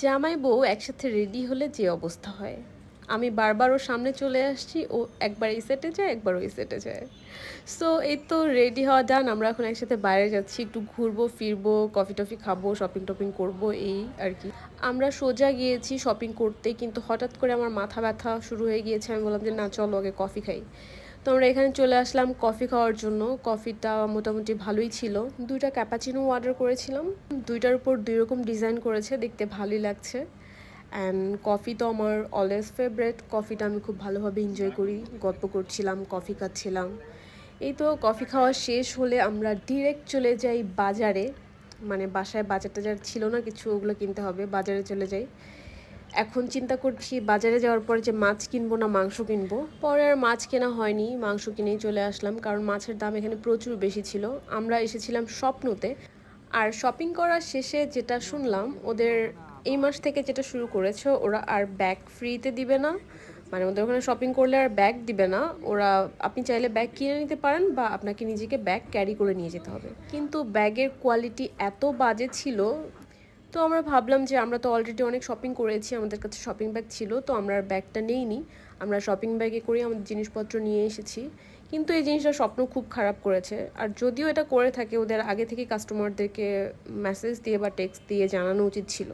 জামাই বউ একসাথে রেডি হলে যে অবস্থা হয়, আমি বারবার ওর সামনে চলে আসছি, ও একবার এই সেটে যায় একবার ওই সেটে যায়। সো এই তো রেডি হওয়া ডান, আমরা এখন একসাথে বাইরে যাচ্ছি, একটু ঘুরবো ফিরবো, কফি টফি খাবো, শপিং টপিং করবো, এই আর কি। আমরা সোজা গিয়েছি শপিং করতে, কিন্তু হঠাৎ করে আমার মাথা ব্যথা শুরু হয়ে গিয়েছে। আমি বললাম যে না, চলো আগে কফি খাই। তো আমরা এখানে চলে আসলাম কফি খাওয়ার জন্য। কফিটা মোটামুটি ভালোই ছিল। দুইটা ক্যাপাচিনো অর্ডার করেছিলাম। দুইটার উপর দুই রকম ডিজাইন করেছে, দেখতে ভালোই লাগছে। অ্যান্ড কফি তো আমার অলওয়েজ ফেভারেট। কফিটা আমি খুব ভালোভাবে এনজয় করি। গল্প করছিলাম, কফি খাচ্ছিলাম। এই তো কফি খাওয়া শেষ হলে আমরা ডিরেক্ট চলে যাই বাজারে। মানে বাসায় বাজার টাজার ছিল না কিছু, ওগুলো কিনতে হবে, বাজারে চলে যাই। এখন চিন্তা করছি বাজারে যাওয়ার পরে যে মাছ কিনবো না মাংস কিনবো। পরে আর মাছ কেনা হয়নি, মাংস কিনেই চলে আসলাম, কারণ মাছের দাম এখানে প্রচুর বেশি ছিল। আমরা এসেছিলাম স্বপ্নতে। আর শপিং করার শেষে যেটা শুনলাম, ওদের এই মাস থেকে যেটা শুরু করেছে, ওরা আর ব্যাগ ফ্রিতে দিবে না। মানে ওদের ওখানে শপিং করলে আর ব্যাগ দিবে না ওরা। আপনি চাইলে ব্যাগ কিনে নিতে পারেন, বা আপনাকে নিজেকে ব্যাগ ক্যারি করে নিয়ে যেতে হবে। কিন্তু ব্যাগের কোয়ালিটি এত বাজে ছিল। তো আমরা ভাবলাম যে আমরা তো অলরেডি অনেক শপিং করেছি, আমাদের কাছে শপিং ব্যাগ ছিল, তো আমরা আর ব্যাগটা নেইনি। আমরা শপিং ব্যাগে করে আমাদের জিনিসপত্র নিয়ে এসেছি। কিন্তু এই জিনিসটা স্বপ্ন খুব খারাপ করেছে। আর যদিও এটা করে থাকে, ওদের আগে থেকে কাস্টমারদেরকে মেসেজ দিয়ে বা টেক্সট দিয়ে জানানো উচিত ছিল।